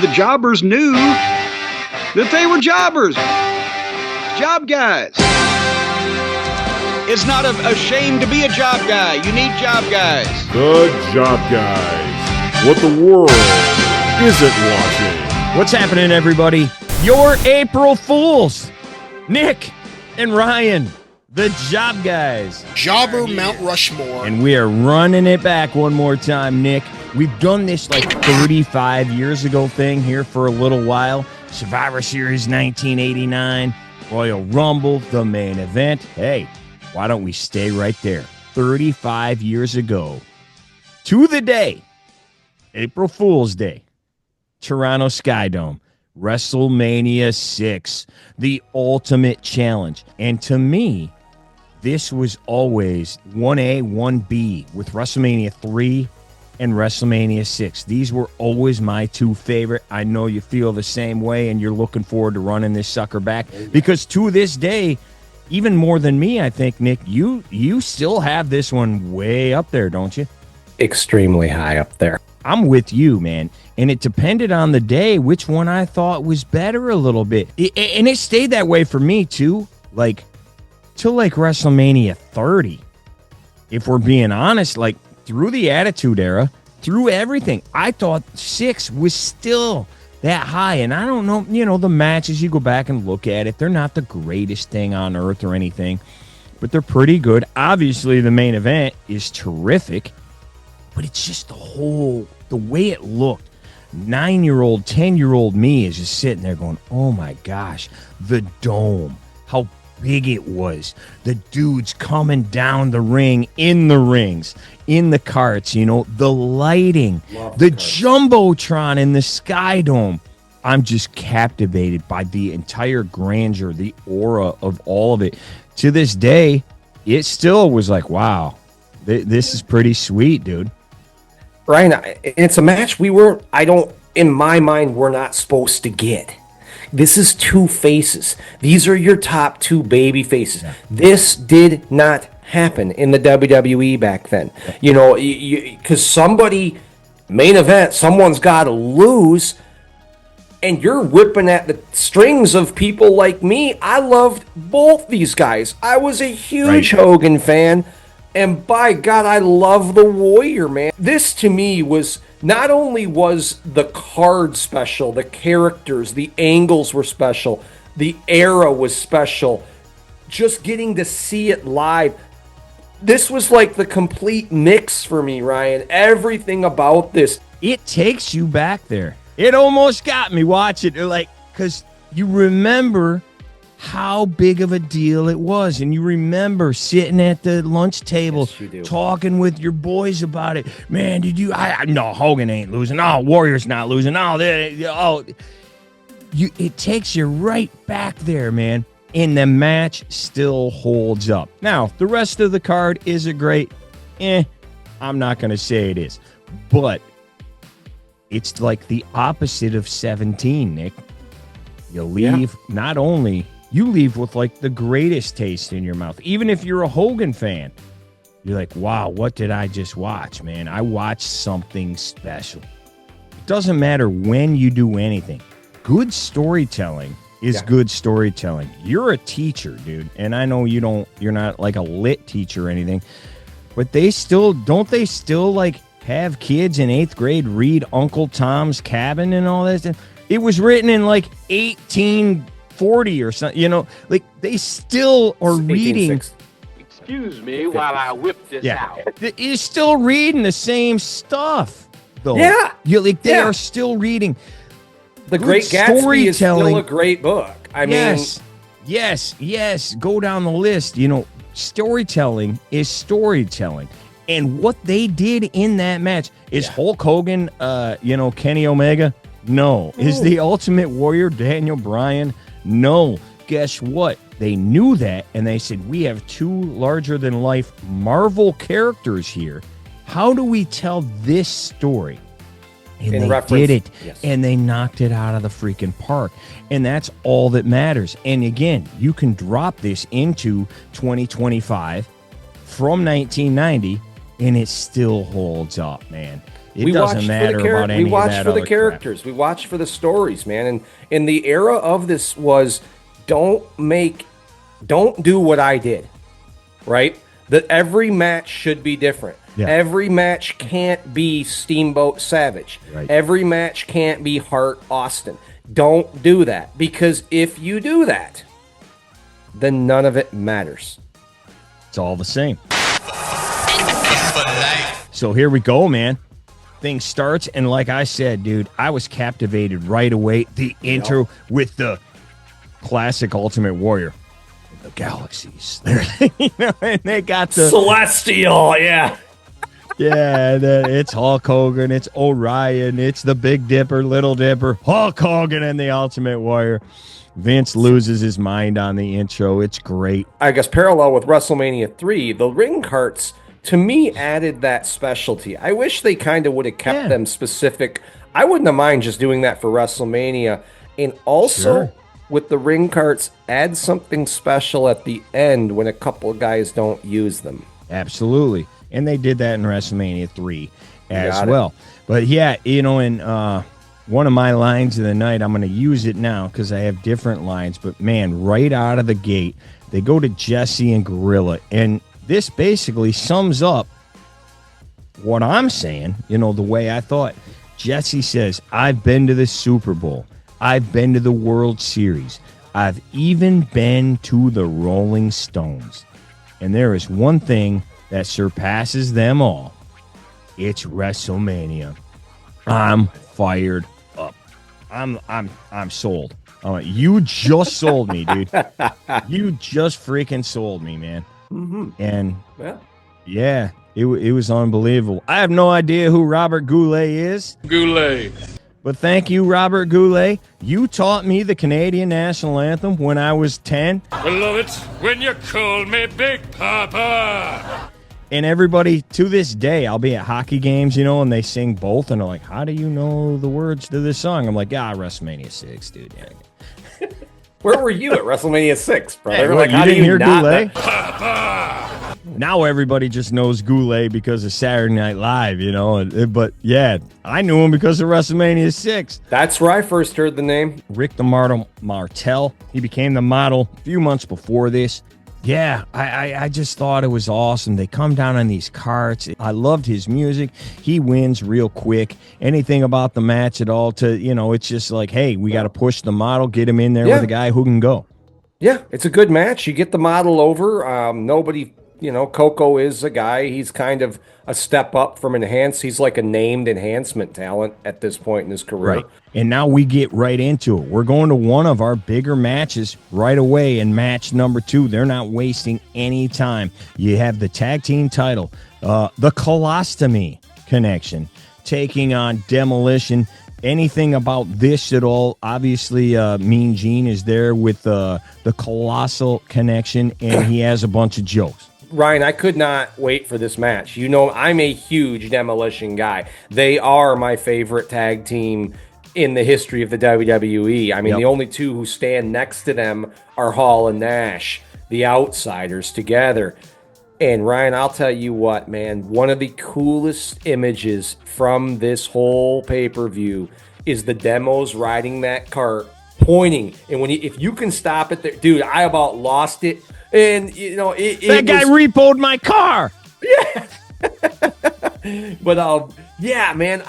The jobbers knew that they were jobbers. Job guys. It's not a shame to be a job guy. You need job guys. The Job Guys. What the world isn't watching. What's happening, everybody? Your April Fools. Nick and Ryan, the Job Guys. Jobber Mount Rushmore. And we are running it back one more time, Nick. We've done this like 35 years ago thing here for a little while. Survivor Series 1989, Royal Rumble, the main event. Hey, why don't we stay right there? 35 years ago, to the day, April Fool's Day, Toronto Skydome, WrestleMania 6, the ultimate challenge. And to me, this was always 1A, 1B with WrestleMania 3 and WrestleMania 6. These were always my two favorite. I know you feel the same way, and you're looking forward to running this sucker back. Because to this day, even more than me, I think, Nick, you still have this one way up there, don't you? Extremely high up there. I'm with you, man. And it depended on the day which one I thought was better a little bit. And it stayed that way for me, too. Till WrestleMania 30. If we're being honest, through the Attitude Era, through everything, I thought 6 was still that high. And I don't know, the matches, you go back and look at it, they're not the greatest thing on earth or anything, but they're pretty good. Obviously, the main event is terrific, but it's just the way it looked. 9-year-old, 10-year-old me is just sitting there going, oh my gosh, the dome, how big it was. The dudes coming down the ring, in the rings, in the carts, the lighting, the Jumbotron in the Sky Dome. I'm just captivated by the entire grandeur, the aura of all of it. To this day, it still was like, wow, this is pretty sweet, dude. Ryan, it's a match in my mind, we're not supposed to get. This is two faces. These are your top two baby faces. Yeah. This did not happen in the WWE back then. Because main event, someone's got to lose, and you're whipping at the strings of people like me. I loved both these guys. I was a huge Hogan fan, and by God, I love the Warrior, man. This to me was... Not only was the card special, the characters, the angles were special, the era was special, just getting to see it live. This was like the complete mix for me, Ryan. Everything about this. It takes you back there. It almost got me watching it, because you remember how big of a deal it was, and you remember sitting at the lunch table talking with your boys about it. Man, no, Hogan ain't losing. No, Warrior's not losing. It takes you right back there, man. And the match still holds up. Now, the rest of the card, is it great? I'm not going to say it is, but it's like the opposite of 17, Nick. You leave not only... You leave with the greatest taste in your mouth. Even if you're a Hogan fan, you're like, wow, what did I just watch, man? I watched something special. It doesn't matter when you do anything. Good storytelling is good storytelling. You're a teacher, dude. And I know you're not like a lit teacher or anything, but they still have kids in 8th grade read Uncle Tom's Cabin and all that. It was written in 1840 or something, they still are reading. Excuse me while I whip this out. You're still reading the same stuff, though. Yeah. They are still reading. The Great Gatsby is still a great book. Yes. Go down the list. Storytelling is storytelling. And what they did in that match is Hulk Hogan, Kenny Omega? No. Is the Ultimate Warrior Daniel Bryan? No. Guess what? They knew that, and they said, we have two larger-than-life Marvel characters here. How do we tell this story? And they did it, and they knocked it out of the freaking park. And that's all that matters. And again, you can drop this into 2025 from 1990, and it still holds up, man. It doesn't matter about any of that We watched for the other characters. crap. We watched for the stories, man. And the era of this was don't do what I did, right? That every match should be different. Yeah. Every match can't be Steamboat Savage. Right. Every match can't be Hart Austin. Don't do that, because if you do that, then none of it matters. It's all the same. So here we go, man. Thing starts, and like I said, dude, I was captivated right away. The intro with the classic Ultimate Warrior. The galaxies. And they got the Celestial, yeah. Yeah, it's Hulk Hogan, it's Orion, it's the Big Dipper, Little Dipper, Hulk Hogan, and the Ultimate Warrior. Vince loses his mind on the intro. It's great. I guess parallel with WrestleMania 3, the ring carts, to me, added that specialty. I wish they kind of would have kept them specific. I wouldn't have mind just doing that for WrestleMania. And also, with the ring carts, add something special at the end when a couple of guys don't use them. Absolutely. And they did that in WrestleMania 3 as well. But yeah, in one of my lines of the night, I'm going to use it now because I have different lines. But man, right out of the gate, they go to Jesse and Gorilla. And this basically sums up what I'm saying, the way I thought. Jesse says, I've been to the Super Bowl. I've been to the World Series. I've even been to the Rolling Stones. And there is one thing that surpasses them all. It's WrestleMania. I'm fired up. I'm sold. You just sold me, dude. You just freaking sold me, man. Mm-hmm. And yeah, it was unbelievable. I have no idea who Robert Goulet is. But thank you, Robert Goulet. You taught me the Canadian national anthem when I was 10. I love it when you call me Big Papa. And everybody, to this day, I'll be at hockey games, and they sing both. And they're like, how do you know the words to this song? I'm like, WrestleMania 6, dude. Yeah. Where were you at WrestleMania 6, brother? Hey, like, you how didn't do you hear not Goulet? Papa. Now everybody just knows Goulet because of Saturday Night Live, But yeah, I knew him because of WrestleMania 6. That's where I first heard the name. Rick the Model Martel. He became the model a few months before this. Yeah, I just thought it was awesome. They come down on these carts. I loved his music. He wins real quick. Anything about the match at all it's just like, hey, we got to push the model, get him in there with a guy who can go. Yeah, it's a good match. You get the model over. Nobody, Coco is a guy. He's kind of a step up from Enhance. He's like a named enhancement talent at this point in his career. Right. And now we get right into it. We're going to one of our bigger matches right away in match number 2. They're not wasting any time. You have the tag team title, the Colostomy Connection, taking on Demolition. Anything about this at all? Obviously, Mean Gene is there with the Colossal Connection, and he has a bunch of jokes. Ryan, I could not wait for this match. I'm a huge Demolition guy. They are my favorite tag team in the history of the WWE. I mean, the only two who stand next to them are Hall and Nash, the Outsiders together. And Ryan, I'll tell you what, man, one of the coolest images from this whole pay-per-view is the Demos riding that cart, pointing. And if you can stop it there, dude, I about lost it. And, that guy repoed my car. Yeah. But, yeah, man,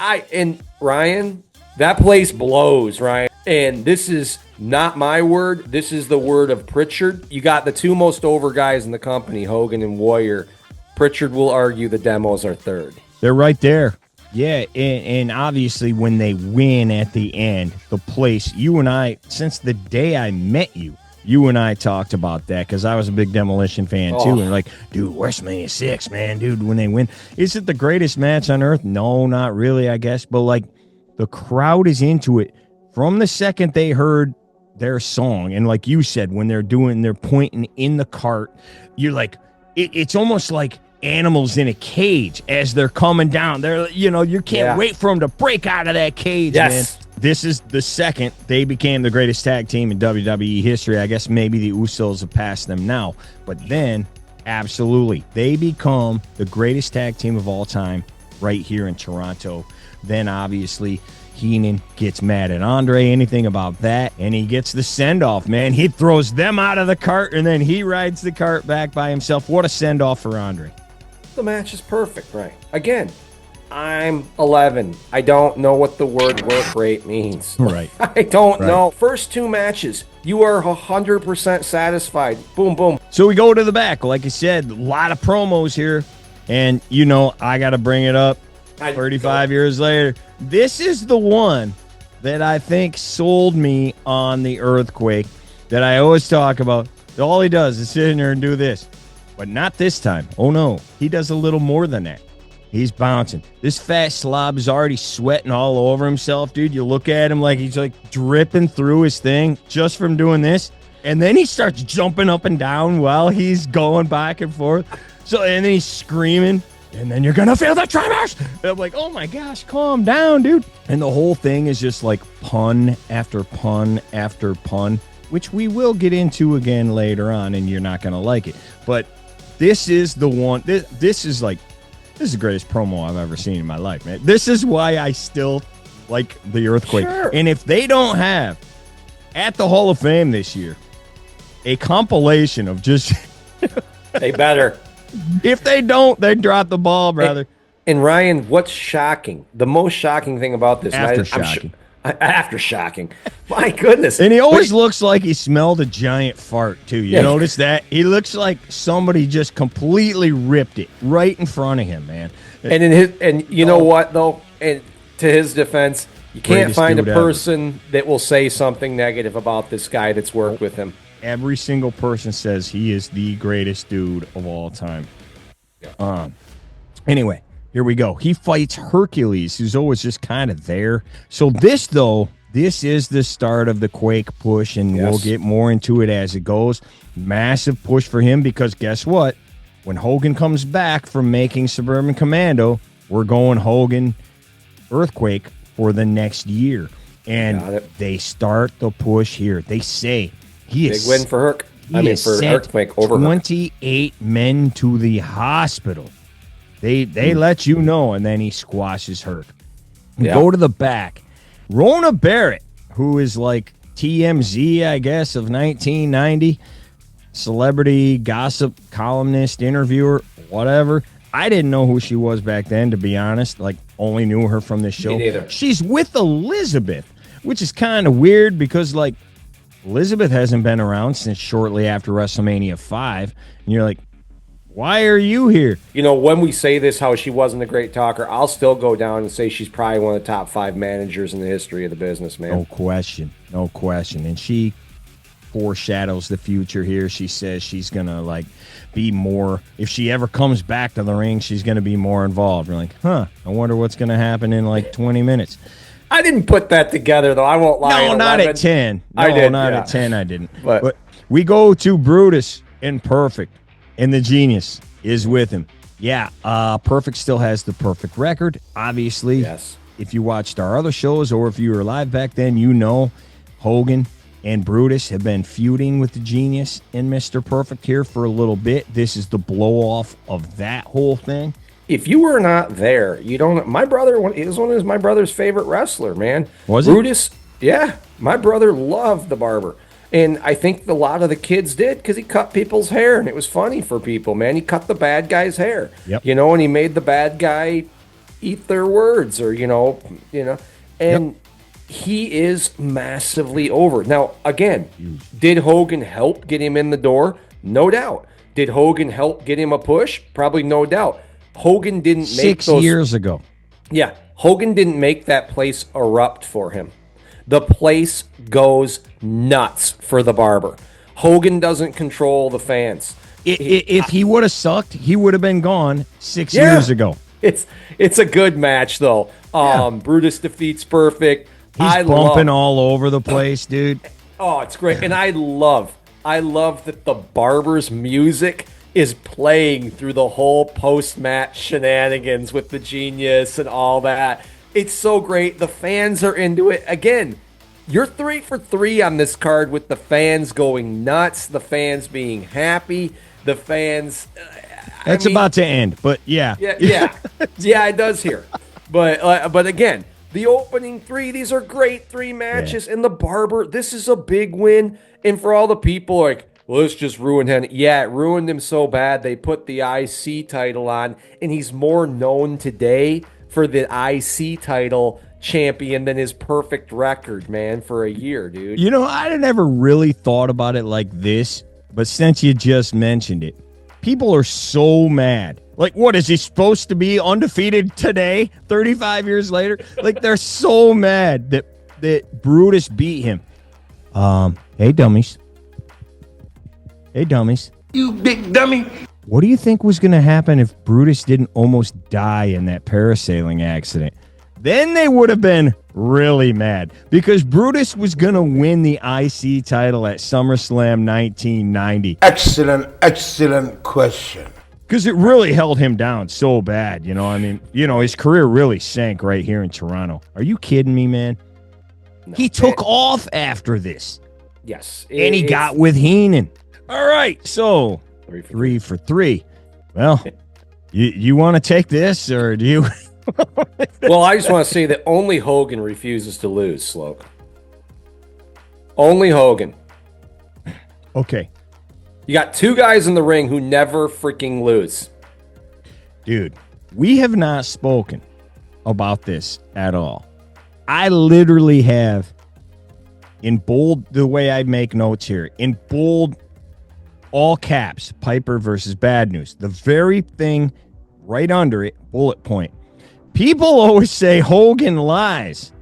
Ryan, that place blows, Ryan. And this is not my word. This is the word of Pritchard. You got the two most over guys in the company, Hogan and Warrior. Pritchard will argue the Demos are third. They're right there. Yeah, and obviously when they win at the end, the place, you and I, since the day I met you, you and I talked about that because I was a big Demolition fan too. And like, dude, WrestleMania 6, man, dude, when they win. Is it the greatest match on earth? No, not really, I guess. But like, the crowd is into it from the second they heard their song. And like you said, when they're pointing in the cart, you're like, it's almost like animals in a cage as they're coming down. They're, you can't wait for them to break out of that cage, man. This is the second they became the greatest tag team in WWE history. I guess maybe the Usos have passed them now. But then, absolutely, they become the greatest tag team of all time right here in Toronto. Then obviously Heenan gets mad at Andre, anything about that, and he gets the send-off, man. He throws them out of the cart, and then he rides the cart back by himself. What a send-off for Andre. The match is perfect, right? Again, I'm 11. I don't know what the word work rate means. Right. I don't know. First 2 matches, you are 100% satisfied. Boom, boom. So we go to the back. Like I said, a lot of promos here, and, I got to bring it up 35 years later. This is the one that I think sold me on the Earthquake that I always talk about. All he does is sit in there and do this. But not this time. Oh, no. He does a little more than that. He's bouncing. This fat slob is already sweating all over himself, dude. You look at him like he's like dripping through his thing just from doing this. And then he starts jumping up and down while he's going back and forth. And then he's screaming. And then you're going to feel the tremors. And I'm like, oh my gosh, calm down, dude. And the whole thing is just like pun after pun after pun, which we will get into again later on, and you're not going to like it. But this is the one. This is the greatest promo I've ever seen in my life, man. This is why I still like the Earthquake. Sure. And if they don't have, at the Hall of Fame this year, a compilation of just... They better. If they don't, they drop the ball, brother. And Ryan, what's shocking? The most shocking thing about this night... Aftershocking. My goodness. And he always looks like he smelled a giant fart, too. You notice that? He looks like somebody just completely ripped it right in front of him, man. And you know what, though? And to his defense, you can't find a person that will say something negative about this guy that's worked with him. Every single person says he is the greatest dude of all time. Yeah. Anyway, here we go. He fights Hercules, who's always just kind of there. So this is the start of the Quake push, and we'll get more into it as it goes. Massive push for him because guess what? When Hogan comes back from making Suburban Commando, we're going Hogan Earthquake for the next year. And they start the push here. They say he big win for Herc. For Earthquake over 28 men to the hospital. They let you know, and then he squashes Herc. Go to the back. Rona Barrett, who is like TMZ, I guess, of 1990, celebrity gossip columnist, interviewer, whatever. I didn't know who she was back then, to be honest. Like, only knew her from this show. Me neither. She's with Elizabeth, which is kind of weird because, like, Elizabeth hasn't been around since shortly after WrestleMania 5. And you're like, why are you here? When we say this, how she wasn't a great talker, I'll still go down and say she's probably one of the top 5 managers in the history of the business, man. No question. And she foreshadows the future here. She says she's going to, be more, if she ever comes back to the ring, she's going to be more involved. You're like, I wonder what's going to happen in, 20 minutes. I didn't put that together, though. I won't lie. No, not at 10. No, I did. At 10, I didn't. But we go to Brutus and Perfect, and the Genius is with him. Yeah, Perfect still has the perfect record, obviously. Yes. If you watched our other shows or if you were alive back then, you know Hogan and Brutus have been feuding with the Genius and Mr. Perfect here for a little bit. This is the blow-off of that whole thing. If you were not there, you don't. My brother is one of my brother's favorite wrestler, man. Was Brutus? Yeah, my brother loved the Barber, and I think a lot of the kids did because he cut people's hair, and it was funny for people, man. He cut the bad guy's hair, and he made the bad guy eat their words, or and he is massively over. Now, again, did Hogan help get him in the door? No doubt. Did Hogan help get him a push? Probably no doubt. Hogan didn't make 6 years ago. Yeah, Hogan didn't make that place erupt for him. The place goes nuts for the Barber. Hogan doesn't control the fans. If he would have sucked, he would have been gone 6 years ago. It's a good match, though. Brutus defeats Perfect. He's bumping all over the place, dude. Oh, it's great. And I love that the Barber's music is playing through the whole post-match shenanigans with the Genius and all that. It's so great. The fans are into it. Again, you're 3 for 3 on this card with the fans going nuts, the fans being happy, the fans... That's about to end, but yeah. Yeah, it does here. But again, the opening 3, these are great 3 matches. And the Barber, this is a big win. And for all the people like, well, let's just ruin him. Yeah, it ruined him so bad they put the IC title on, and he's more known today for the IC title champion than his perfect record, man, for a year, dude. You know, I never really thought about it like this, but since you just mentioned it, people are so mad. Like, what, is he supposed to be undefeated today, 35 years later? Like, they're so mad that Brutus beat him. Hey, dummies. You big dummy. What do you think was going to happen if Brutus didn't almost die in that parasailing accident? Then they would have been really mad because Brutus was going to win the IC title at SummerSlam 1990. Excellent question. Because it really held him down so bad, I mean, his career really sank right here in Toronto. Are you kidding me, man? No, he took off after this. Yes. And he got with Heenan. All right, so 3 for 3. Well, you want to take this, or do you? Well, I just want to say that only Hogan refuses to lose, Sloke. Only Hogan. Okay. You got 2 guys in the ring who never freaking lose. Dude, we have not spoken about this at all. I literally have, in bold, the way I make notes here, in bold, all caps, Piper versus Bad News. The very thing right under it, bullet point. People always say Hogan lies.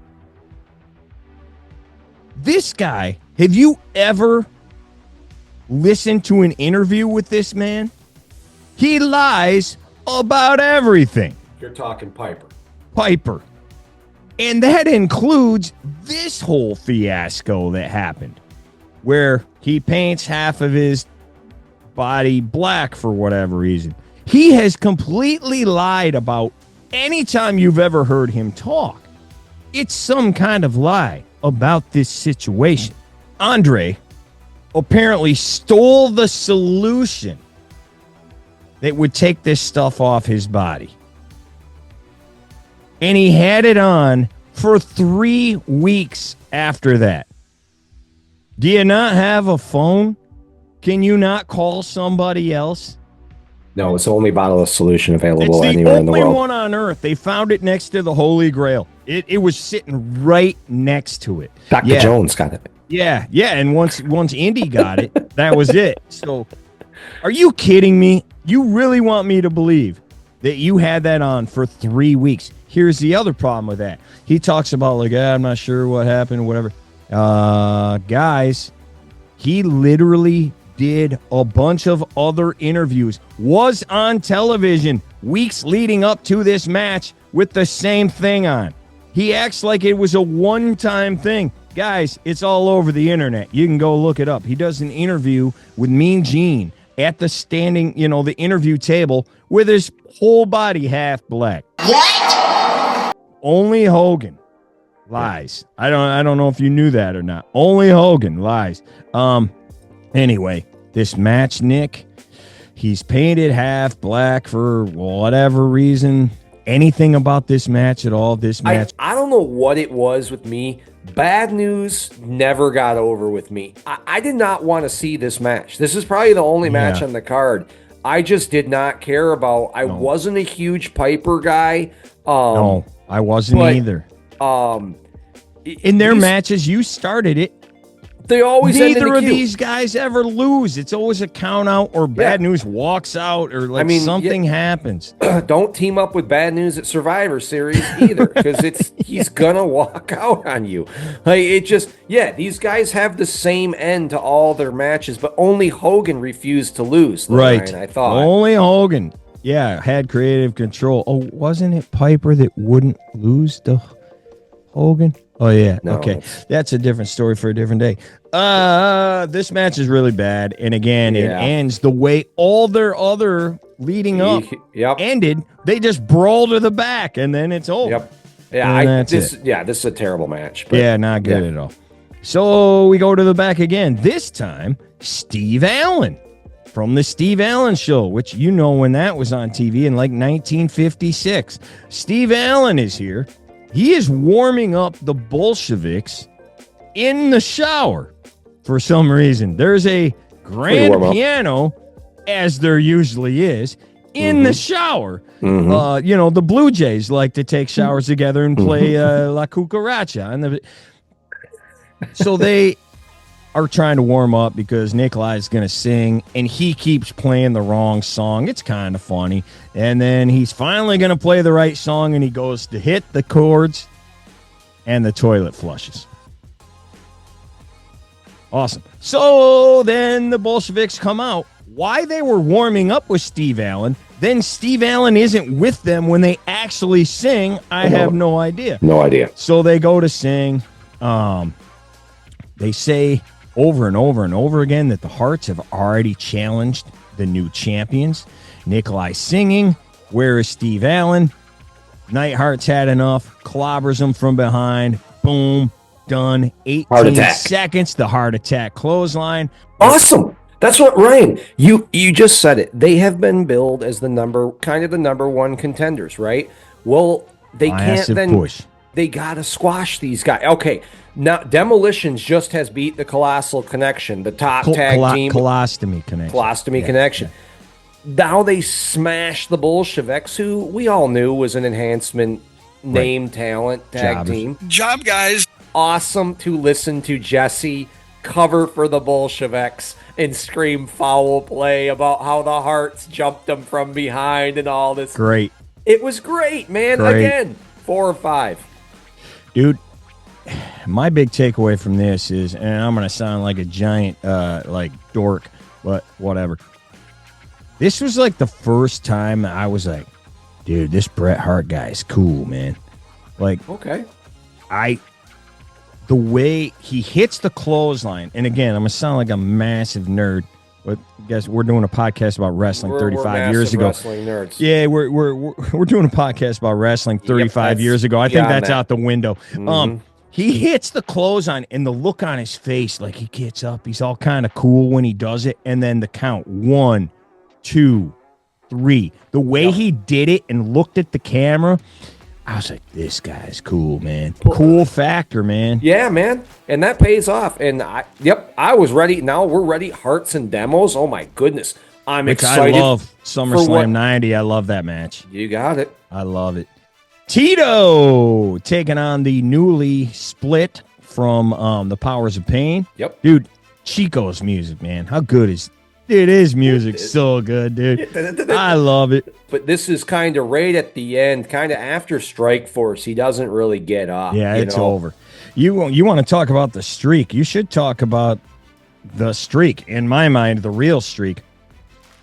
This guy, have you ever listened to an interview with this man? He lies about everything. You're talking Piper. And that includes this whole fiasco that happened, where he paints half of his body black for whatever reason. He has completely lied about any time you've ever heard him talk. It's some kind of lie about this situation. Andre apparently stole the solution that would take this stuff off his body. And he had it on for 3 weeks after that. Do you not have a phone? Can you not call somebody else? No, it's the only bottle of solution available It's the anywhere in the only world. one on earth. They found it next to the Holy Grail. It was sitting right next to it. Dr. Jones got it. Yeah. And once Indy got it, that was it. So, are you kidding me? You really want me to believe that you had that on for 3 weeks? Here's the other problem with that. He talks about like, I'm not sure what happened or whatever. Guys, he literally did a bunch of other interviews, was on television weeks leading up to this match with the same thing on. He acts like it was a one-time thing. Guys, it's all over the internet. You can go look it up. He does an interview with Mean Gene at the standing, the interview table with his whole body half black. What? Only Hogan lies. I don't know if you knew that or not. Only Hogan lies. Anyway, this match, Nick, he's painted half black for whatever reason. Anything about this match at all? This match? I don't know what it was with me. Bad News never got over with me. I did not want to see this match. This is probably the only match on the card I just did not care about. I wasn't a huge Piper guy. No, I wasn't either. In their matches, you started it. They always neither of these guys ever lose. It's always a count out or Bad News walks out or something happens. Don't team up with Bad News at Survivor Series either, because he's gonna walk out on you. These guys have the same end to all their matches, but only Hogan refused to lose. Right, I thought only Hogan. Yeah, had creative control. Oh, wasn't it Piper that wouldn't lose to Hogan? Oh, yeah. No, okay. That's a different story for a different day. This match is really bad. And again, it ends the way all their other leading up ended. They just brawl to the back and then it's over. Yep. Yeah, this is a terrible match. But not good at all. So we go to the back again. This time, Steve Allen. from the Steve Allen Show, which you know when that was on TV in like 1956. Steve Allen is here. He is warming up the Bolsheviks in the shower for some reason. There's a grand piano, as there usually is, in the shower. The Blue Jays like to take showers together and play La Cucaracha. So they are trying to warm up because Nikolai is going to sing, and he keeps playing the wrong song. It's kind of funny. And then he's finally going to play the right song, and he goes to hit the chords, and the toilet flushes. Awesome. So then the Bolsheviks come out. Why they were warming up with Steve Allen, then Steve Allen isn't with them when they actually sing, I have no idea. No idea. So they go to sing. They say over and over and over again that the Hearts have already challenged the new champions. Nikolai singing. Where is Steve Allen? Neidhart's had enough. Clobbers him from behind. Boom. Done. 18 seconds. The heart attack clothesline. Awesome. That's what, Ryan, you just said it. They have been billed as the number one contenders, right? Well, they can't then push. They got to squash these guys. Okay, now Demolitions just has beat the Colossal Connection, the top tag team. Colostomy Connection. Now they smash the Bolsheviks, who we all knew was an enhancement name talent tag team. Job, guys. Awesome to listen to Jesse cover for the Bolsheviks and scream foul play about how the Hearts jumped them from behind and all this. Great. It was great, man. Great. Again, 4 or 5. Dude, my big takeaway from this is, and I'm going to sound like a giant dork, but whatever. This was like the first time I was like, dude, this Bret Hart guy is cool, man. Like, okay. The way he hits the clothesline, and again, I'm going to sound like a massive nerd, but guys, we're doing a podcast about wrestling 35 years ago. Wrestling nerds. Yeah, we're doing a podcast about wrestling 35 years ago. I think that's out the window. He hits the clothesline, and the look on his face, like he gets up, he's all kind of cool when he does it, and then the count 1, 2, 3. The way he did it and looked at the camera, I was like, this guy's cool, man. Cool factor, man. Yeah, man. And that pays off. And I was ready. Now we're ready. Hearts and Demos. Oh, my goodness. I'm excited. I love SummerSlam 90. I love that match. You got it. I love it. Tito taking on the newly split from the Powers of Pain. Yep. Dude, Chico's music, man. How good is Dude, his music's so good, dude. I love it. But this is kind of right at the end, kind of after Strike Force. He doesn't really get up. Yeah, it's over. You want to talk about the streak. You should talk about the streak. In my mind, the real streak.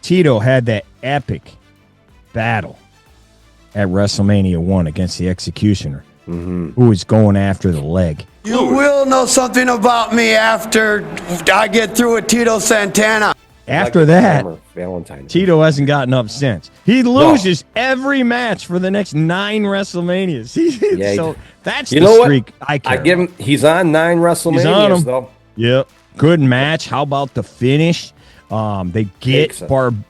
Tito had that epic battle at WrestleMania 1 against the Executioner, who was going after the leg. You will know something about me after I get through with Tito Santana. After that, Tito hasn't gotten up since. He loses every match for the next 9 WrestleManias. So that's the streak I care I give him. He's on 9 WrestleManias, though. Yep. Good match. How about the finish? They get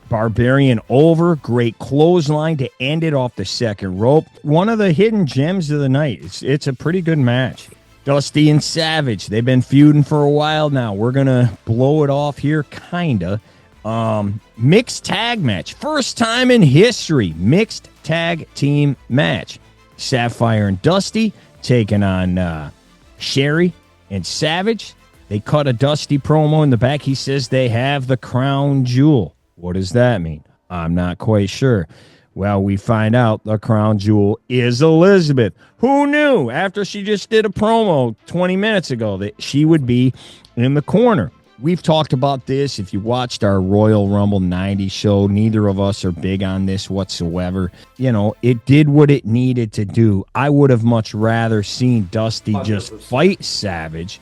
Barbarian over. Great clothesline to end it off the second rope. One of the hidden gems of the night. It's a pretty good match. Dusty and Savage, they've been feuding for a while now. We're going to blow it off here, kind of. Mixed tag match. First time in history. Mixed tag team match. Sapphire and Dusty taking on Sherry and Savage. They cut a Dusty promo in the back. He says they have the crown jewel. What does that mean? I'm not quite sure. Well, we find out the crown jewel is Elizabeth. Who knew after she just did a promo 20 minutes ago that she would be in the corner? We've talked about this. If you watched our Royal Rumble 90 show, neither of us are big on this whatsoever. You know, it did what it needed to do. I would have much rather seen Dusty just fight Savage,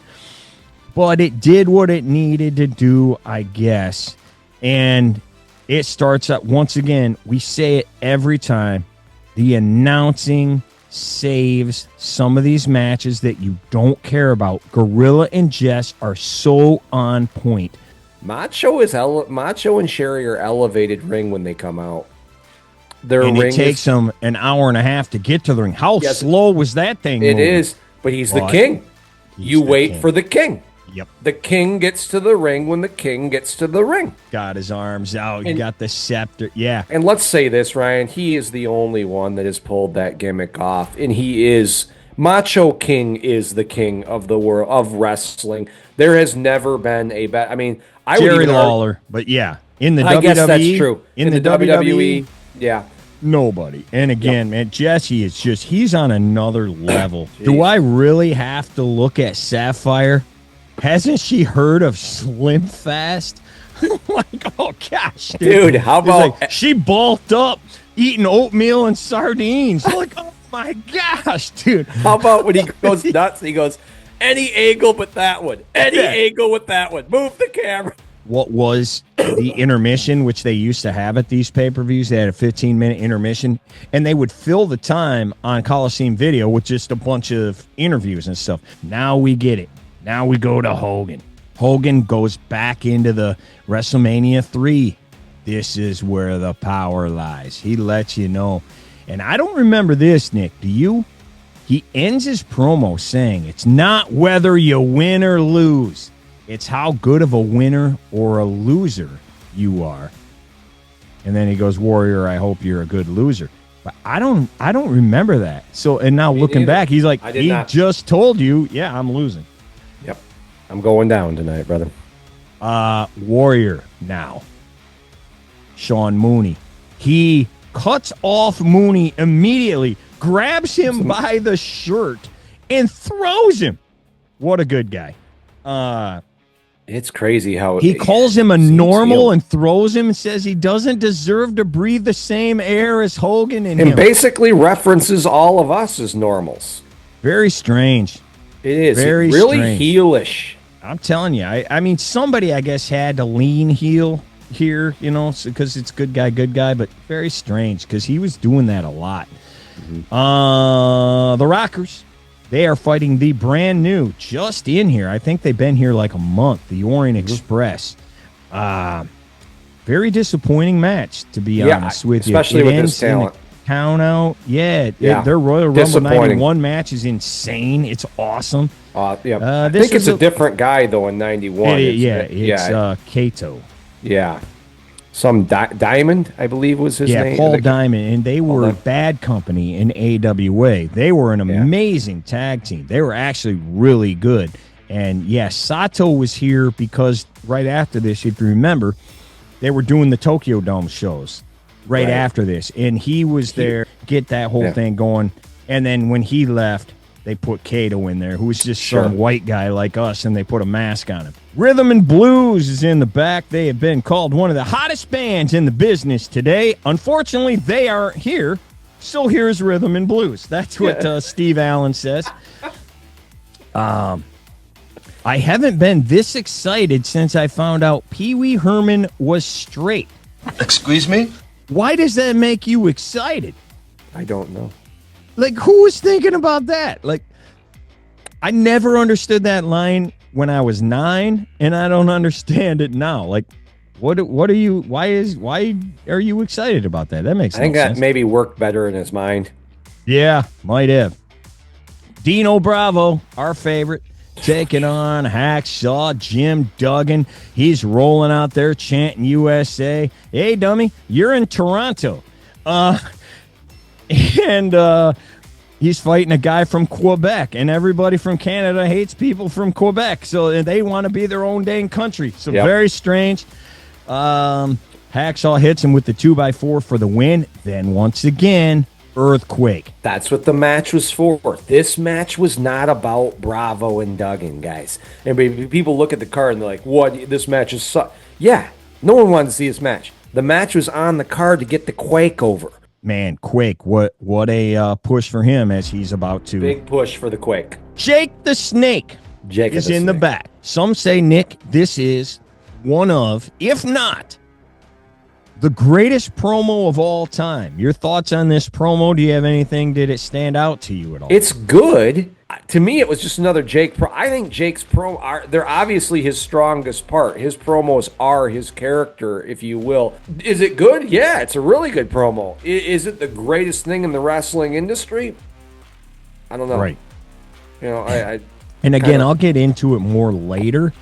but it did what it needed to do, I guess. And it starts up once again. We say it every time. The announcing saves some of these matches that you don't care about. Gorilla and Jess are so on point. Macho and Sherry are elevated ring when they come out. Their and ring it takes them an hour and a half to get to the ring. How slow was that thing? It moving? is, but he's the king. You wait for the king. Yep. The king gets to the ring when the king gets to the ring. Got his arms out. You got the scepter. Yeah. And let's say this, Ryan. He is the only one that has pulled that gimmick off. And he is... Macho King is the king of the world of wrestling. There has never been a better... I mean, Jerry Lawler. But yeah. In the WWE... I guess that's true. In the WWE... Yeah. Nobody. And again, man, Jesse is just... He's on another level. Do I really have to look at Sapphire? Hasn't she heard of Slim Fast? Like, oh gosh, dude, how about like, she bulked up eating oatmeal and sardines? Like, oh my gosh, dude. How about when he goes nuts? He goes, any angle but that one. Any angle with that one. Move the camera. What was the intermission, which they used to have at these pay-per-views? They had a 15-minute intermission, and they would fill the time on Coliseum Video with just a bunch of interviews and stuff. Now we get it. Now we go to Hogan. Hogan goes back into the WrestleMania 3. This is where the power lies. He lets you know. And I don't remember this, Nick. Do you? He ends his promo saying, it's not whether you win or lose. It's how good of a winner or a loser you are. And then he goes, Warrior, I hope you're a good loser. But I don't remember that. So, and now looking back, he's like, he just told you, yeah, I'm losing. Yep. I'm going down tonight, brother. Warrior now. Sean Mooney. He cuts off Mooney immediately, grabs him by the shirt, and throws him. What a good guy. It's crazy how he calls him a normal and throws him and says he doesn't deserve to breathe the same air as Hogan and him. Basically references all of us as normals. Very strange. It is. Very really strange. heelish. I'm telling you. I mean, somebody, I guess, had to lean heel here, you know, because it's good guy, but very strange because he was doing that a lot. The Rockers, they are fighting the brand new, just in here. I think they've been here like a month, the Orient Express. Very disappointing match, to be honest with you. Especially with this talent. Count out. Their Royal Rumble 91 match is insane. It's awesome. I think it's a different guy, though, in 91. It's Kato. Yeah. Some Diamond, I believe, was his name. Yeah, Paul Diamond, and they were Bad Company in AWA. They were an amazing tag team. They were actually really good. And, Sato was here because right after this, if you remember, they were doing the Tokyo Dome shows right after this. And he was there, get that whole thing going. And then when he left, they put Kato in there, who was just some white guy like us, and they put a mask on him. Rhythm and Blues is in the back. They have been called one of the hottest bands in the business today. Unfortunately, they aren't here. So here's Rhythm and Blues. That's what Steve Allen says. I haven't been this excited since I found out Pee Wee Herman was straight. Excuse me? Why does that make you excited? I don't know. Like, who was thinking about that? Like, I never understood that line when I was 9, and I don't understand it now. Like, what are you? Why are you excited about that? That makes sense. I think that maybe worked better in his mind. Yeah, might have. Dino Bravo, our favorite, taking on Hacksaw Jim Duggan. He's rolling out there chanting USA. Hey, dummy, you're in Toronto. And he's fighting a guy from Quebec, and everybody from Canada hates people from Quebec, so they want to be their own dang country. So very strange. Hacksaw hits him with the 2x4 for the win. Then once again, earthquake. That's what the match was for. This match was not about Bravo and Duggan, guys. And people look at the card and they're like, "What? This match is Yeah, no one wanted to see this match. The match was on the card to get the Quake over. Man, Quake, what a push for him as he's about to... Big push for the Quake. Jake the Snake is in the back. Some say, Nick, this is one of, if not, the greatest promo of all time. Your thoughts on this promo? Do you have anything? Did it stand out to you at all? It's good. to me, it was just another Jake. I think Jake's they're obviously his strongest part. His promos are his character, if you will. Is it good? Yeah, it's a really good promo. Is it the greatest thing in the wrestling industry? I don't know. Right. You know, I and again, I'll get into it more later.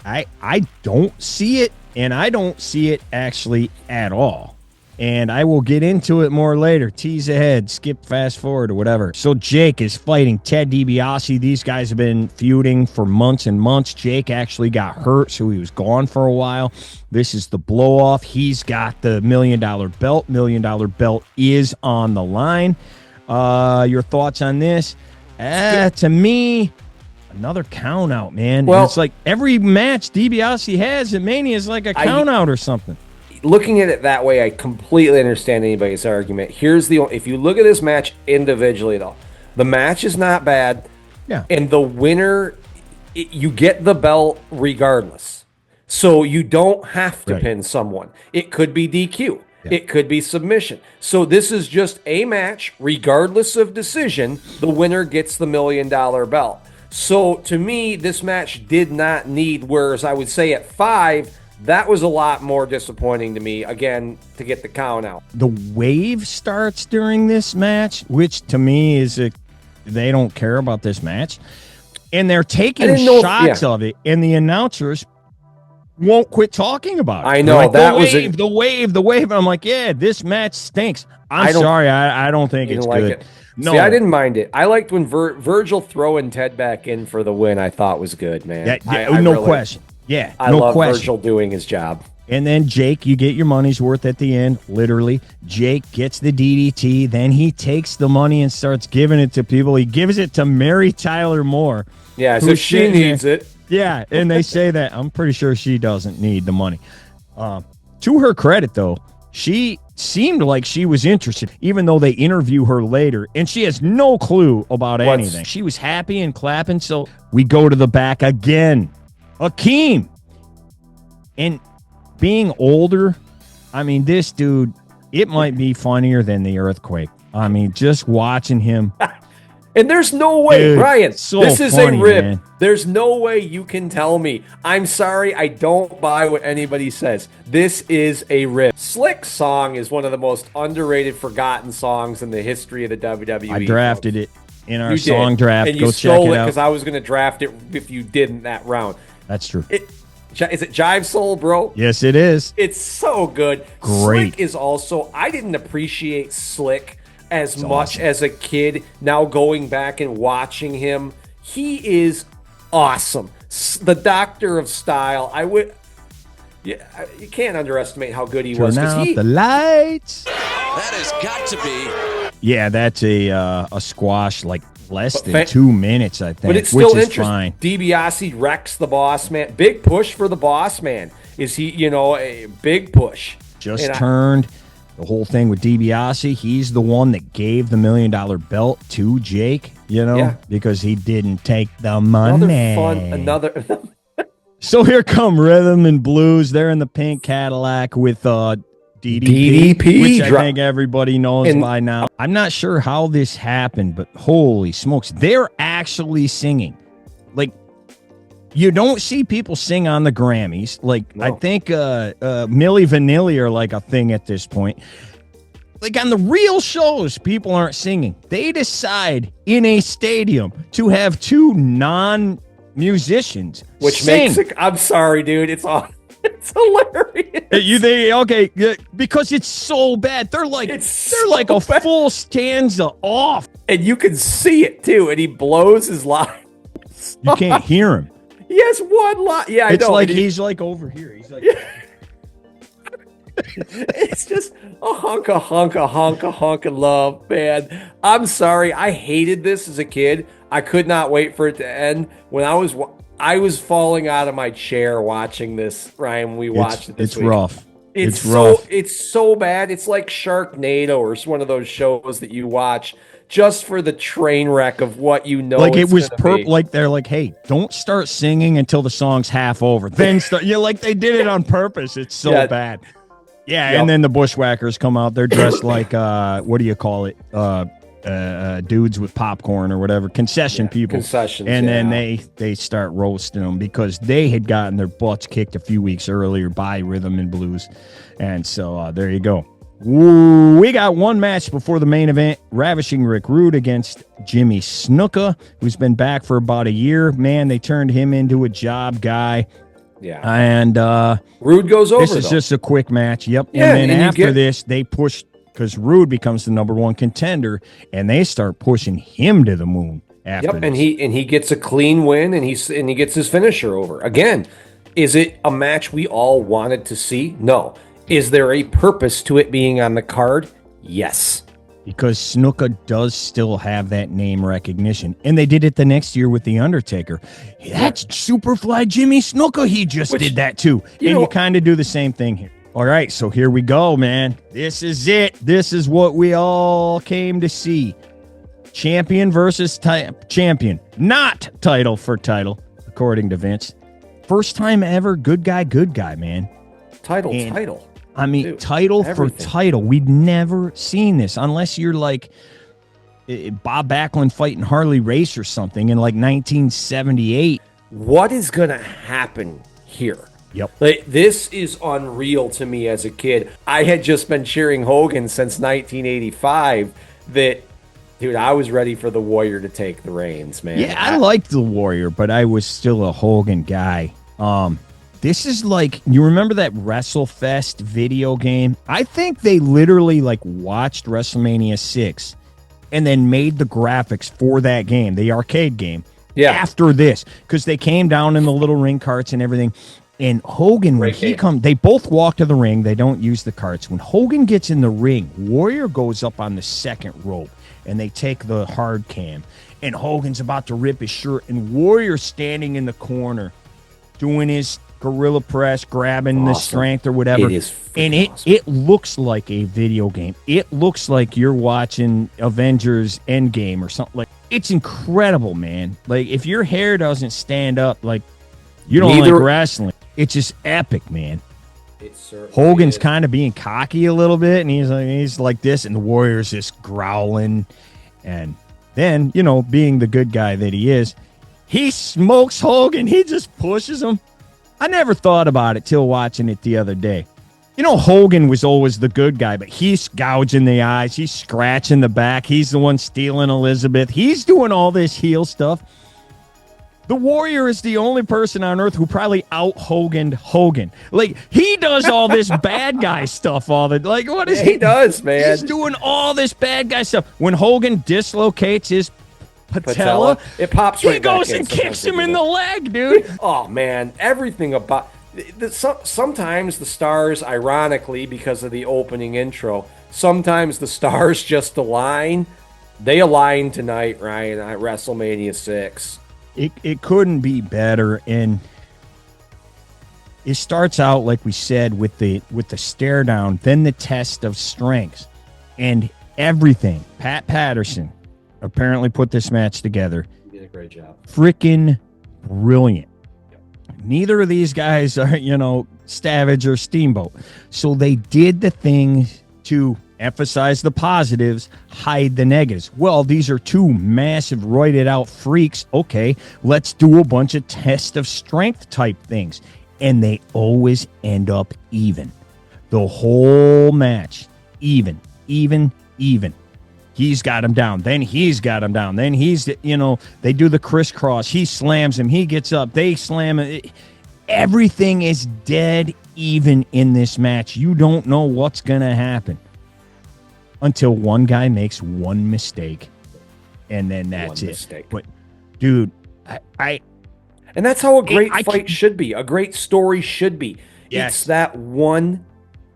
I don't see it, and I don't see it actually at all. And I will get into it more later. Tease ahead, skip, fast forward, or whatever. So Jake is fighting Ted DiBiase. These guys have been feuding for months and months. Jake actually got hurt, so he was gone for a while. This is the blow-off. He's got the $1 million belt. $1 million belt is on the line. Your thoughts on this? To me, another count-out, man. Well, it's like every match DiBiase has at Mania is like a count-out or something. Looking at it that way, I completely understand anybody's argument. If you look at this match individually, though, the match is not bad. Yeah. And the winner, you get the belt regardless. So you don't have to pin someone. It could be DQ. Yeah. It could be submission. So this is just a match, regardless of decision. The winner gets the $1 million belt. So to me, this match did not need, whereas I would say at 5, that was a lot more disappointing to me, again, to get the count out. The wave starts during this match, which to me is they don't care about this match. And they're taking shots of it, and the announcers won't quit talking about it. I know. Like, that the wave. And I'm like, yeah, this match stinks. I'm sorry. I don't think it's like good. It. No. See, I didn't mind it. I liked when Virgil throwing Ted back in for the win. I thought was good, man. No question. Yeah, I love Virgil doing his job. And then Jake, you get your money's worth at the end, literally. Jake gets the DDT. Then he takes the money and starts giving it to people. He gives it to Mary Tyler Moore. Yeah, so she needs it. Yeah, and they say that. I'm pretty sure she doesn't need the money. To her credit, though, she seemed like she was interested, even though they interview her later, and she has no clue about anything. She was happy and clapping, so we go to the back again. Akeem. And being older, I mean, this dude, it might be funnier than the earthquake. I mean, just watching him. And there's no way, dude, Ryan, this is funny, a rib. Man. There's no way you can tell me. I'm sorry, I don't buy what anybody says. This is a rib. Slick's song is one of the most underrated, forgotten songs in the history of the WWE. I drafted it in our song draft. And you stole it because I was going to draft it if you didn't that round. That's true. Is it Jive Soul, bro? Yes, it is. It's so good. Great. Slick is also, I didn't appreciate Slick as much as a kid. Now going back and watching him, he is awesome. The Doctor of Style. You can't underestimate how good he was. Turn out the lights. That has got to be. Yeah, that's a squash, like less than 2 minutes, I think. But it's still interesting. Fine. DiBiase wrecks the Boss Man. Big push for the Boss Man. Is he, a big push? Turned the whole thing with DiBiase. He's the one that gave the $1 million belt to Jake, because he didn't take the money. Another. So here come Rhythm and Blues. They're in the pink Cadillac with DDP, which I think everybody knows by now. I'm not sure how this happened, but holy smokes, they're actually singing. Like, you don't see people sing on the Grammys. Like, no. I think Milli Vanilli are like a thing at this point. Like, on the real shows, people aren't singing. They decide in a stadium to have 2 non-musicians sing. Makes it, I'm sorry, dude. It's hilarious. Because it's so bad. They're like a full stanza off. And you can see it too, and he blows his line. You can't hear him. He has one line. Yeah, I know. It's like he's like over here. He's like it's just a hunk of love, man. I'm sorry. I hated this as a kid. I could not wait for it to end. When I was falling out of my chair watching this, Ryan, when we watched it this week. It's rough. It's rough. It's so bad. It's like Sharknado, or it's one of those shows that you watch just for the train wreck of what you know. Like, it was like they're like, hey, don't start singing until the song's half over. Then start. Like they did it on purpose. It's so bad. Yeah, and then the Bushwhackers come out. They're dressed like what do you call it? dudes with popcorn or whatever, concession people. Concessions, and then they start roasting them because they had gotten their butts kicked a few weeks earlier by Rhythm and Blues. And so there you go. Ooh, we got one match before the main event. Ravishing Rick Rude against Jimmy Snuka, who's been back for about a year. Man, they turned him into a job guy. Yeah. And Rude goes over, this is just a quick match. Yep. Yeah, and then after this, they push, because Rude becomes the number one contender, and they start pushing him to the moon after this. And he gets a clean win, and he gets his finisher over. Again, is it a match we all wanted to see? No. Is there a purpose to it being on the card? Yes. Because Snuka does still have that name recognition. And they did it the next year with The Undertaker. That's Superfly Jimmy Snuka. He just did that too. And you kind of do the same thing here. All right, so here we go, man. This is it. This is what we all came to see. Champion versus champion. Not title for title, according to Vince. First time ever, good guy, man. Title. I mean, dude, title for title. We'd never seen this unless you're like Bob Backlund fighting Harley Race or something in like 1978. What is going to happen here? Yep. Like, this is unreal to me as a kid. I had just been cheering Hogan since 1985 that, dude, I was ready for the Warrior to take the reins, man. Yeah, I liked the Warrior, but I was still a Hogan guy. This is like, you remember that WrestleFest video game? I think they literally like watched WrestleMania 6 and then made the graphics for that game, the arcade game, after this, because they came down in the little ring carts and everything. And Hogan, when he comes, they both walk to the ring. They don't use the carts. When Hogan gets in the ring, Warrior goes up on the second rope and they take the hard cam. And Hogan's about to rip his shirt and Warrior's standing in the corner doing his gorilla press, grabbing the strength or whatever. It looks like a video game. It looks like you're watching Avengers Endgame or something. Like, it's incredible, man. Like, if your hair doesn't stand up, like, you don't like wrestling. It's just epic, man. Hogan's kind of being cocky a little bit, and he's like this, and the Warrior's just growling. And then, being the good guy that he is, he smokes Hogan. He just pushes him. I never thought about it till watching it the other day. Hogan was always the good guy, but he's gouging the eyes. He's scratching the back. He's the one stealing Elizabeth. He's doing all this heel stuff. The Warrior is the only person on earth who probably out-Hoganed Hogan. Like, he does all this bad guy stuff all the... Like, what is he? He does, man. He's doing all this bad guy stuff. When Hogan dislocates his patella, it pops right back in. He goes and kicks him in the leg, dude. Oh, man. Everything about... Sometimes the stars, ironically, because of the opening intro, sometimes the stars just align. They align tonight, Ryan, at WrestleMania 6. It couldn't be better, and it starts out like we said with the stare down, then the test of strengths, and everything. Pat Patterson apparently put this match together. He did a great job. Freaking brilliant. Neither of these guys are, Savage or Steamboat, so they did the things to emphasize the positives, hide the negatives. Well, these are two massive, roided out freaks. Okay, let's do a bunch of test of strength type things. And they always end up even. The whole match, even. He's got him down. Then he's got him down. Then he's, they do the crisscross. He slams him. He gets up. They slam him. Everything is dead even in this match. You don't know what's going to happen until one guy makes one mistake, and then that's it. Mistake. But, dude, I and that's how a great fight should be. A great story should be. Yes. It's that one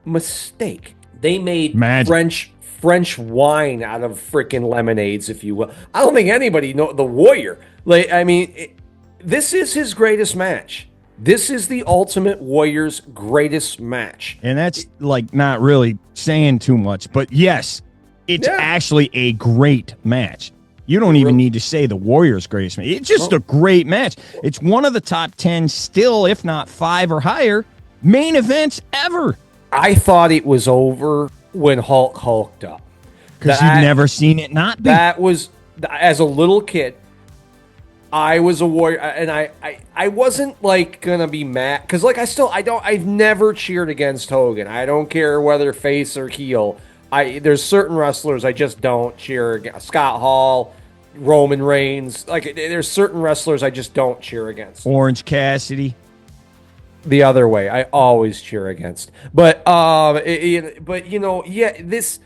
mistake. They made Magic. French wine out of freaking lemonades, if you will. I don't think anybody know the Warrior. This is his greatest match. This is the Ultimate Warrior's greatest match. And that's like not really saying too much, but yes, it's actually a great match. You don't even need to say the Warrior's greatest match. It's just a great match. It's one of the top 10 still, if not 5 or higher, main events ever. I thought it was over when Hulk hulked up. Because you've never seen it not be. That was, as a little kid, I was a Warrior, and I wasn't like gonna be mad because like I've never cheered against Hogan. I don't care whether face or heel. There's certain wrestlers I just don't cheer against. Scott Hall, Roman Reigns. Like there's certain wrestlers I just don't cheer against. Orange Cassidy. The other way, I always cheer against. But this.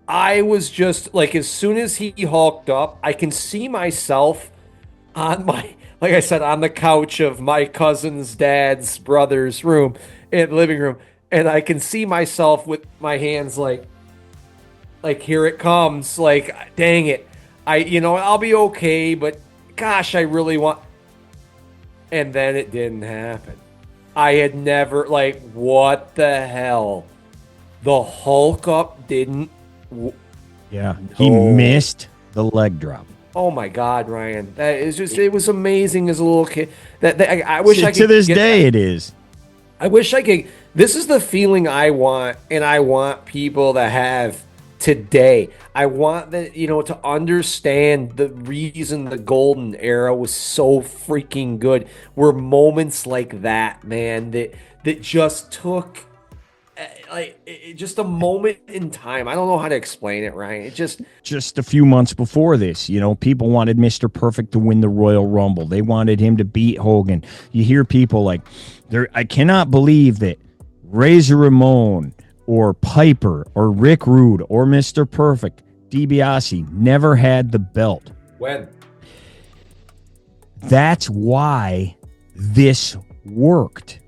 I was just like, as soon as he hulked up, I can see myself on like I said, on the couch of my cousin's dad's brother's room in the living room, and I can see myself with my hands like here it comes, like dang it, I'll be okay, but gosh, I really want. And then it didn't happen. I had never what the hell? The Hulk up didn't. Yeah, he missed the leg drop. Oh my God, Ryan! That is just—it was amazing as a little kid. I wish I could. To this day, it is. I wish I could. This is the feeling I want, and I want people to have today. I want that to understand the reason the golden era was so freaking good. Were moments like that, man, that just took. Just a moment in time. I don't know how to explain it, Ryan. It just a few months before this, people wanted Mr. Perfect to win the Royal Rumble. They wanted him to beat Hogan. You hear people like, I cannot believe that Razor Ramon or Piper or Rick Rude or Mr. Perfect, DiBiase, never had the belt. When? That's why this worked.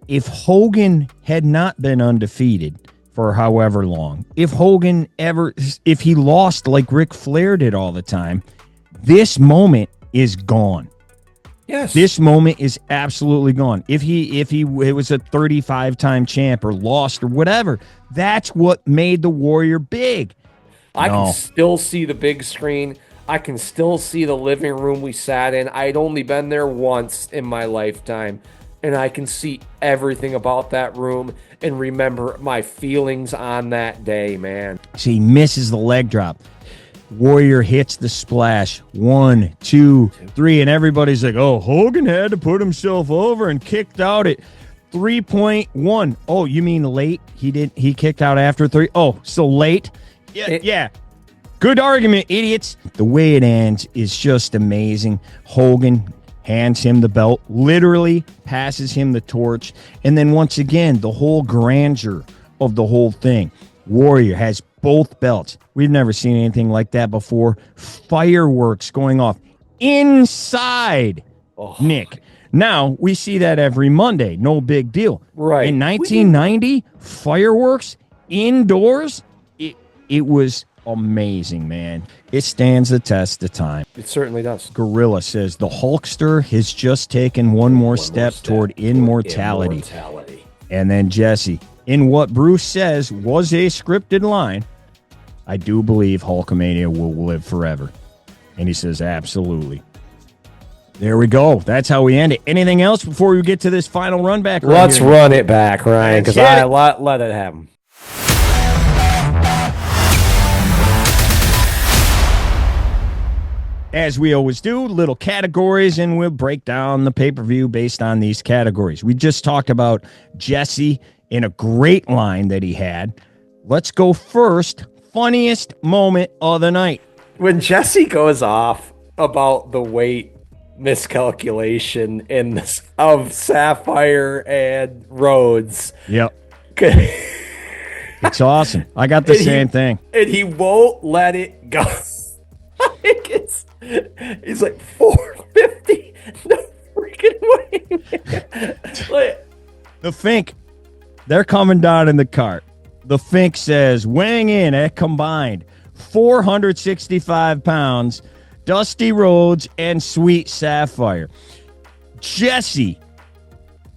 If Hogan had not been undefeated for however long, if he lost like Ric Flair did all the time, this moment is gone. Yes. This moment is absolutely gone. If he was a 35-time champ or lost or whatever, that's what made the Warrior big. I can still see the big screen. I can still see the living room we sat in. I'd only been there once in my lifetime. And I can see everything about that room and remember my feelings on that day, man. So he misses the leg drop. Warrior hits the splash. 1, 2, 3. And everybody's like, oh, Hogan had to put himself over and kicked out at 3.1. Oh, you mean late? He kicked out after 3. Oh, so late? Yeah. Good argument, idiots. The way it ends is just amazing. Hogan hands him the belt, literally passes him the torch, and then once again, the whole grandeur of the whole thing. Warrior has both belts. We've never seen anything like that before. Fireworks going off inside Nick. Now, we see that every Monday. No big deal. Right. In 1990, fireworks indoors, it was amazing, man. It stands the test of time. It certainly does. Gorilla says the Hulkster has just taken one more step toward immortality. And then Jesse, in what Bruce says was a scripted line, I do believe Hulkamania will live forever. And he says, absolutely. There we go. That's how we end it. Anything else before we get to this final run back? Let's run it back, Ryan, because I let it happen. As we always do, little categories, and we'll break down the pay-per-view based on these categories. We just talked about Jesse in a great line that he had. Let's go first. Funniest moment of the night. When Jesse goes off about the weight miscalculation of Sapphire and Rhodes. Yep. It's awesome. I got the same thing. And he won't let it go. He's like 450. No freaking way, man. The Fink, they're coming down in the cart. The Fink says, weighing in at combined 465 pounds, Dusty Rhodes and Sweet Sapphire. Jesse,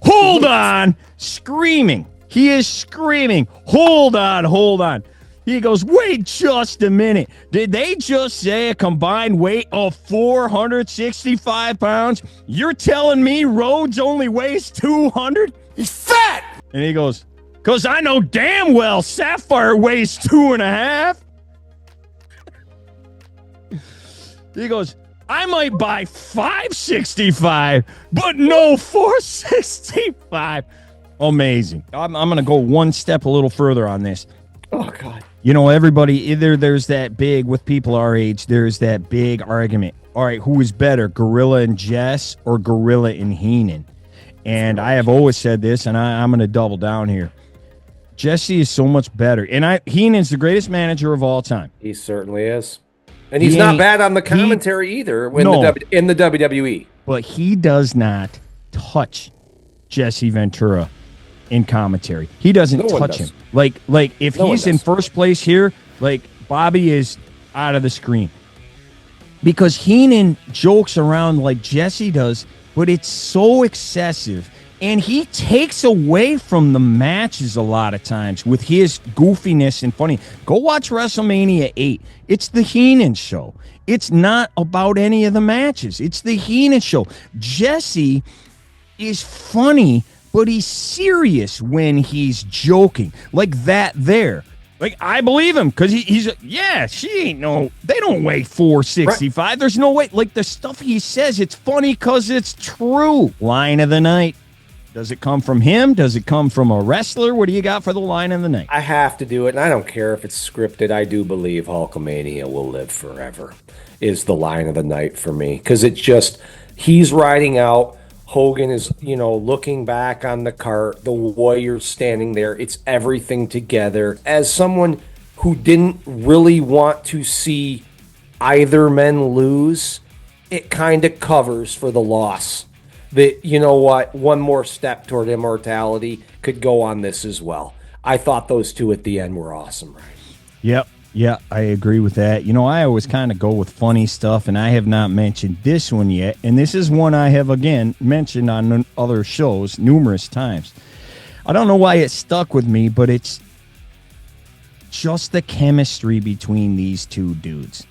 hold on, screaming. He is screaming, hold on. He goes, wait just a minute. Did they just say a combined weight of 465 pounds? You're telling me Rhodes only weighs 200? He's fat! And he goes, because I know damn well Sapphire weighs 2.5. He goes, I might buy 565, but no 465. Amazing. I'm going to go one step a little further on this. Oh, God. You know, everybody, either there's that big, with people our age, there's that big argument. All right, who is better, Gorilla and Jess or Gorilla and Heenan? And I have always said this, and I'm going to double down here. Jesse is so much better. And Heenan's the greatest manager of all time. He certainly is. And he's not bad on the commentary either in the WWE. But he does not touch Jesse Ventura in commentary. He doesn't touch him. Like if he's in first place here, like Bobby is out of the screen. Because Heenan jokes around like Jesse does, but it's so excessive. And he takes away from the matches a lot of times with his goofiness and funny. Go watch WrestleMania 8. It's the Heenan show. It's not about any of the matches. It's the Heenan show. Jesse is funny, but he's serious when he's joking. Like that there. Like, I believe him because he's she ain't they don't weigh 465. Right. There's no way. Like, the stuff he says, it's funny because it's true. Line of the night. Does it come from him? Does it come from a wrestler? What do you got for the line of the night? I have to do it, and I don't care if it's scripted. I do believe Hulkamania will live forever is the line of the night for me. Because it's just, he's riding out. Hogan is, looking back on the cart. The Warriors standing there. It's everything together. As someone who didn't really want to see either men lose, it kind of covers for the loss. That, you know what, one more step toward immortality could go on this as well. I thought those two at the end were awesome, right? Yep. Yeah, I agree with that. I always kind of go with funny stuff, and I have not mentioned this one yet. And this is one I have, again, mentioned on other shows numerous times. I don't know why it stuck with me, but it's just the chemistry between these two dudes.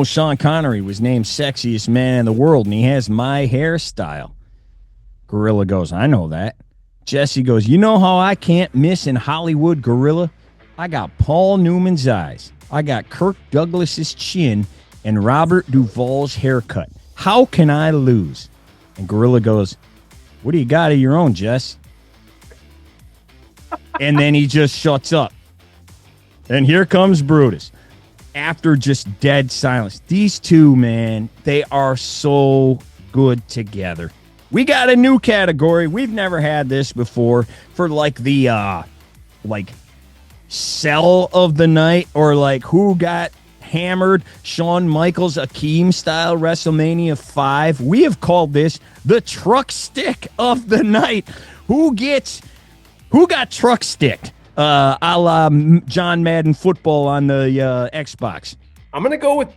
Sean Connery was named sexiest man in the world, and he has my hairstyle. Gorilla goes, I know that. Jesse goes, you know how I can't miss in Hollywood, Gorilla? I got Paul Newman's eyes. I got Kirk Douglas's chin and Robert Duvall's haircut. How can I lose? And Gorilla goes, what do you got of your own, Jess? And then he just shuts up. And here comes Brutus. After just dead silence. These two, man, they are so good together. We got a new category. We've never had this before for the sell of the night, or like who got hammered. Shawn Michaels Akeem style WrestleMania 5. We have called this the truck stick of the night. Who got truck sticked? A la John Madden football on the Xbox. I'm going to go with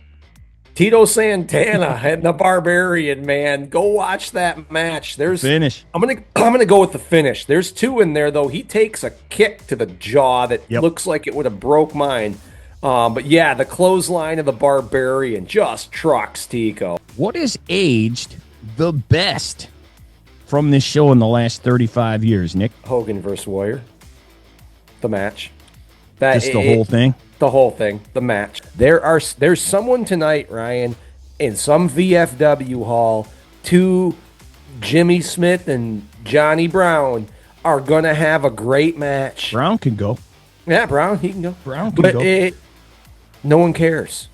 Tito Santana and the Barbarian, man. Go watch that match. Finish. I'm gonna go with the finish. There's two in there, though. He takes a kick to the jaw that looks like it would have broke mine. But yeah, the clothesline of the Barbarian just trucks Tico. What has aged the best from this show in the last 35 years, Nick? Hogan versus Warrior. The match. Just the whole thing? The whole thing. The match. There's someone tonight, Ryan, in some VFW hall, two Jimmy Smith and Johnny Brown are going to have a great match. Brown can go. Yeah, Brown, he can go. Brown can go. No one cares.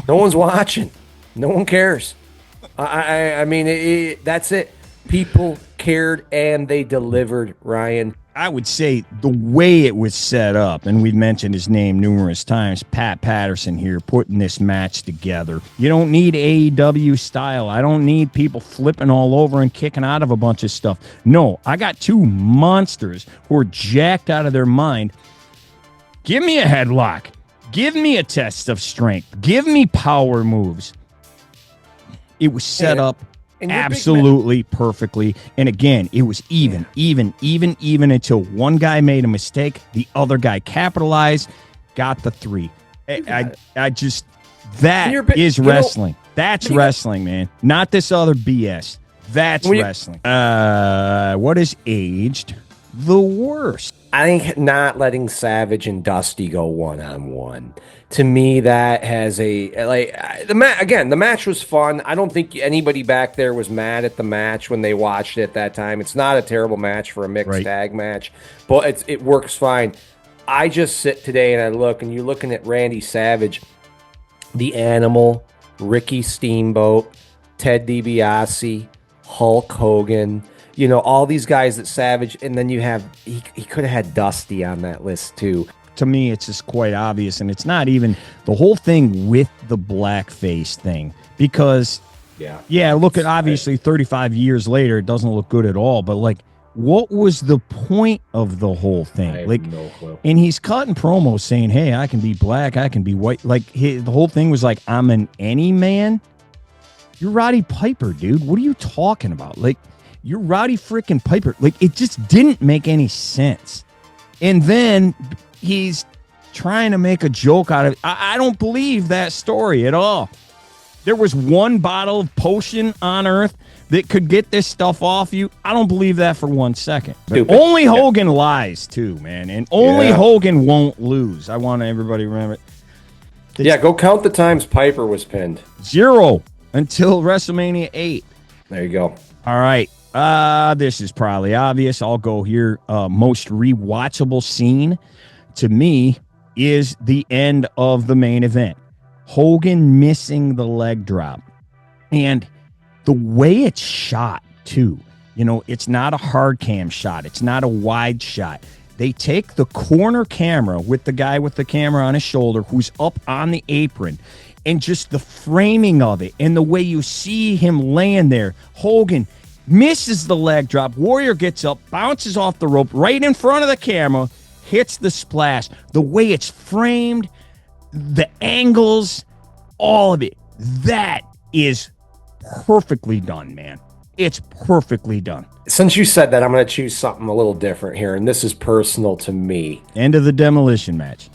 No one's watching. No one cares. I mean, that's it. People cared and they delivered, Ryan. I would say the way it was set up, and we've mentioned his name numerous times, Pat Patterson here, putting this match together. You don't need AEW style. I don't need people flipping all over and kicking out of a bunch of stuff. No, I got two monsters who are jacked out of their mind. Give me a headlock. Give me a test of strength. Give me power moves. It was set up absolutely perfectly. And again, it was even until one guy made a mistake. The other guy capitalized, got the three. I just, that is wrestling. That's wrestling, man. Not this other BS. That's wrestling. What is aged the worst? I think not letting Savage and Dusty go one-on-one. To me, that has the match was fun. I don't think anybody back there was mad at the match when they watched it at that time. It's not a terrible match for a mixed tag match, but it works fine. I just sit today and I look, and you're looking at Randy Savage, The Animal, Ricky Steamboat, Ted DiBiase, Hulk Hogan, all these guys that Savage, and then you have, he could have had Dusty on that list too. To me, it's just quite obvious, and it's not even the whole thing with the blackface thing, because, look at, obviously, 35 years later, it doesn't look good at all, but, like, what was the point of the whole thing? I have no clue. And he's cutting promos saying, hey, I can be black, I can be white. Like, the whole thing was like, I'm an any man. You're Roddy Piper, dude. What are you talking about? Like, you're Roddy freaking Piper. Like, it just didn't make any sense. And then he's trying to make a joke out of it. I don't believe that story at all. There was one bottle of potion on Earth that could get this stuff off you. I don't believe that for 1 second. Only Hogan lies, too, man. And only Hogan won't lose. I want everybody to remember it. Go count the times Piper was pinned. 0 until WrestleMania 8. There you go. All right. This is probably obvious. I'll go here. Most rewatchable scene to me is the end of the main event. Hogan missing the leg drop. And the way it's shot, too. It's not a hard cam shot. It's not a wide shot. They take the corner camera with the guy with the camera on his shoulder who's up on the apron, and just the framing of it and the way you see him laying there. Hogan misses the leg drop. Warrior gets up, bounces off the rope right in front of the camera, hits the splash. The way it's framed, the angles, all of it. That is perfectly done, man. It's perfectly done. Since you said that, I'm going to choose something a little different here, and this is personal to me. End of the demolition match.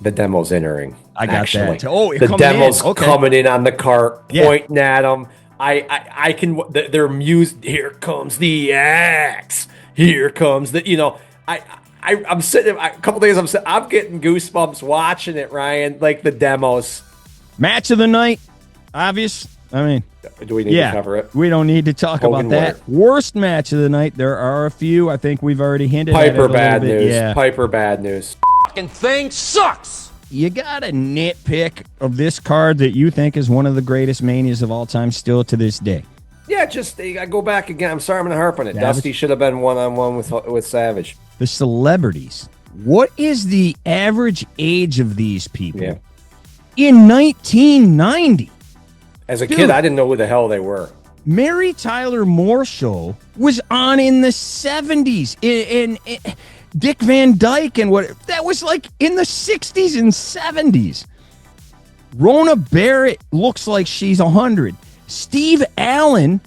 The demo's entering. I got actually. that. Oh, the demo's coming in on the cart, pointing at him. I can. Their music. Here comes the axe. Here comes the. I'm sitting. A couple days. I'm getting goosebumps watching it, Ryan. Like the demos. Match of the night. Obvious. I mean, do we need to cover it? We don't need to talk Hogan about that. Worst match of the night. There are a few. I think we've already hinted at it Piper a bad little bit. news. Yeah. Piper bad news. Fucking thing sucks. You got a nitpick of this card that you think is one of the greatest manias of all time still to this day. Yeah, I go back again. I'm sorry I'm going to harp on it. Savage? Dusty should have been one-on-one with Savage. The celebrities. What is the average age of these people in 1990? As a kid, I didn't know who the hell they were. Mary Tyler Moore show was on in the 70s. In Dick Van Dyke and what that was like in the 60s and 70s. Rona Barrett looks like she's 100. Steve Allen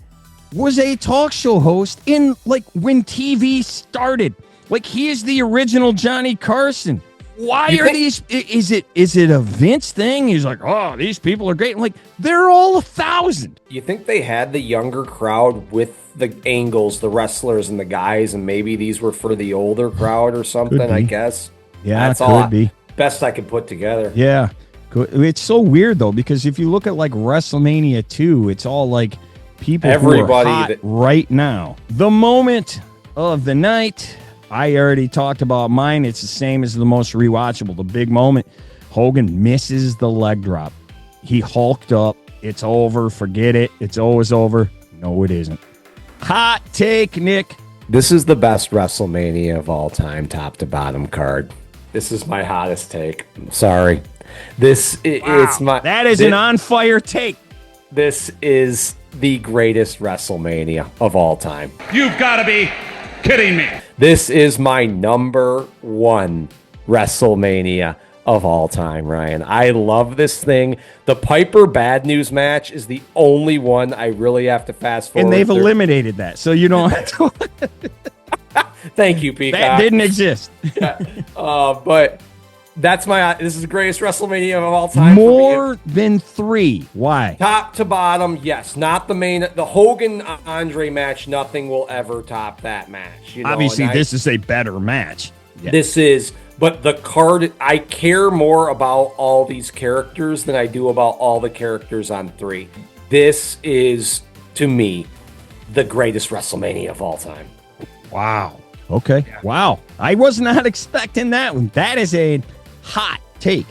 was a talk show host in like when TV started. Like he is the original Johnny Carson. Why are these? Is it a Vince thing? He's like, oh, these people are great. I'm like, they're all 1,000. You think they had the younger crowd with the angles, the wrestlers and the guys, and maybe these were for the older crowd or something? I guess. Yeah, that's all. Be best I could put together. Yeah, it's so weird though because if you look at like WrestleMania 2, it's all like people who are hot right now. The moment of the night. I already talked about mine. It's the same as the most rewatchable. The big moment. Hogan misses the leg drop. He hulked up. It's over. Forget it. It's always over. No, it isn't. Hot take, Nick. This is the best WrestleMania of all time, top to bottom card. This is my hottest take. I'm sorry. It's my. That is an on fire take. This is the greatest WrestleMania of all time. You've got to be kidding me. This is my number one WrestleMania of all time, Ryan. I love this thing. The Piper Bad News match is the only one I really have to fast forward. And they've eliminated that, so you don't have to. Thank you, Peacock. That didn't exist. But this is the greatest WrestleMania of all time. More than 3. Why? Top to bottom, yes. Not the main. The Hogan-Andre match, nothing will ever top that match. Obviously, this is a better match. Yeah. This is, but the card, I care more about all these characters than I do about all the characters on 3. This is, to me, the greatest WrestleMania of all time. Wow. Okay. Yeah. Wow. I was not expecting that one. That is a hot take.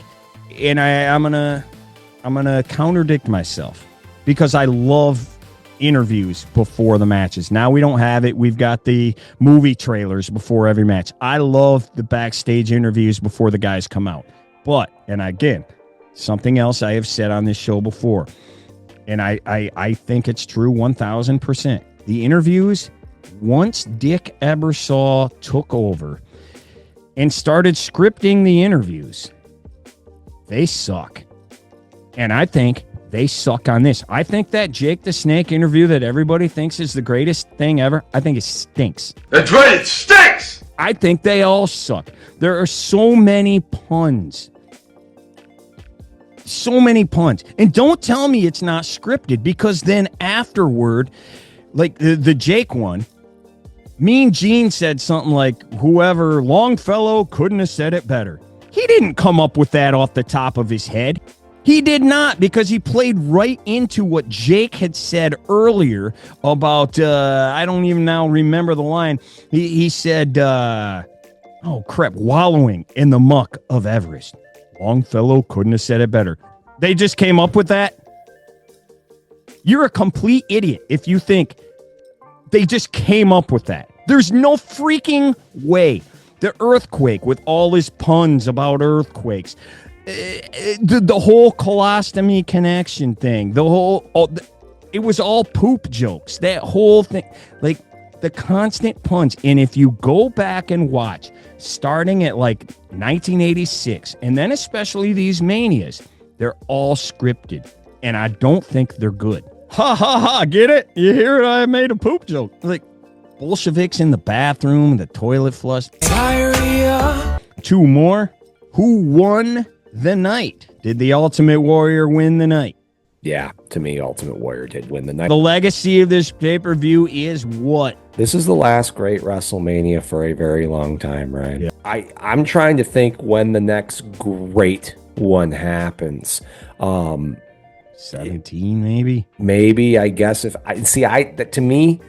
And I'm gonna contradict myself because I love interviews before the matches. Now we don't have it. We've got the movie trailers before every match. I love the backstage interviews before the guys come out. But, and again, something else I have said on this show before, and I think it's true 1,000%. The interviews, once Dick Ebersol took over and started scripting the interviews, they suck. And I think they suck on this. I think that Jake the Snake interview that everybody thinks is the greatest thing ever, I think it stinks. That's right, it stinks! I think they all suck. There are so many puns. So many puns. And don't tell me it's not scripted, because then afterward, like the Jake one, Mean Gene said something like, whoever Longfellow couldn't have said it better. He didn't come up with that off the top of his head. He did not, because he played right into what Jake had said earlier about, I don't even now remember the line. He said, wallowing in the muck of Everest. Longfellow couldn't have said it better. They just came up with that? You're a complete idiot if you think they just came up with that. There's no freaking way. The earthquake with all his puns about earthquakes. The whole colostomy connection thing. It was all poop jokes. That whole thing. Like, the constant puns. And if you go back and watch, starting at like 1986, and then especially these Manias, they're all scripted. And I don't think they're good. Ha ha ha, get it? You hear it? I made a poop joke. Like, Bolsheviks in the bathroom, the toilet flush. Diarrhea. 2 more. Who won the night? Did the Ultimate Warrior win the night? Yeah, to me, Ultimate Warrior did win the night. The legacy of this pay-per-view is what? This is the last great WrestleMania for a very long time, Ryan. Yeah. I'm trying to think when the next great one happens. 17, maybe? Maybe, I guess. To me,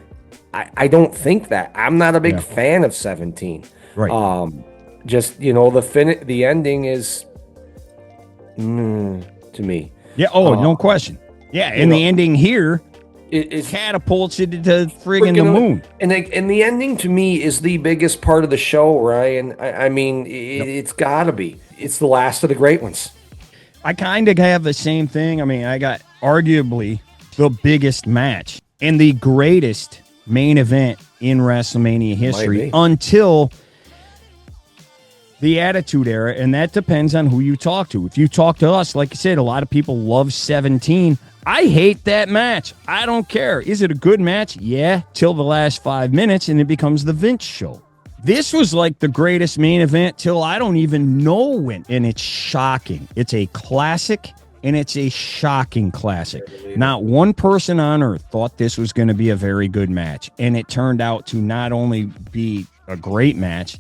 I don't think that. I'm not a big fan of 17. Right. Just, the ending is to me. Yeah, no question. Yeah, and the ending here it catapults it to friggin' the moon. And the ending to me is the biggest part of the show, Ryan. I mean, it's got to be. It's the last of the great ones. I kind of have the same thing. I mean, I got arguably the biggest match and the greatest main event in WrestleMania history until the Attitude Era, and that depends on who you talk to. If you talk to us, like I said, a lot of people love 17. I hate that match. I don't care. Is it a good match? Yeah, till the last 5 minutes, and it becomes the Vince show. This was like the greatest main event till I don't even know when, and it's shocking. It's a classic, and it's a shocking classic. Not one person on earth thought this was going to be a very good match, and it turned out to not only be a great match,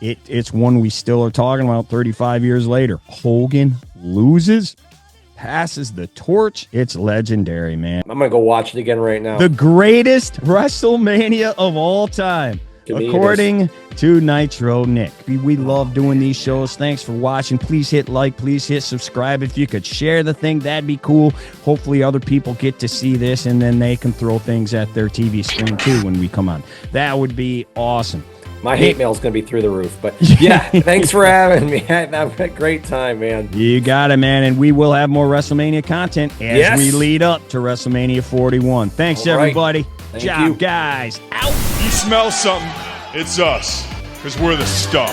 it's one we still are talking about 35 years later. Hogan loses, passes the torch. It's legendary, man. I'm going to go watch it again right now. The greatest WrestleMania of all time, according to Nitro Nick. We love doing these shows. Thanks for watching. Please hit like. Please hit subscribe. If you could share the thing, that'd be cool. Hopefully other people get to see this, and then they can throw things at their TV screen too when we come on. That would be awesome. My hate mail is going to be through the roof. But yeah, thanks for having me. I've had a great time, man. You got it, man. And we will have more WrestleMania content as we lead up to WrestleMania 41. Thanks, everybody. Thank Job, you. guys. Out. You smell something? It's us, because we're the stuff.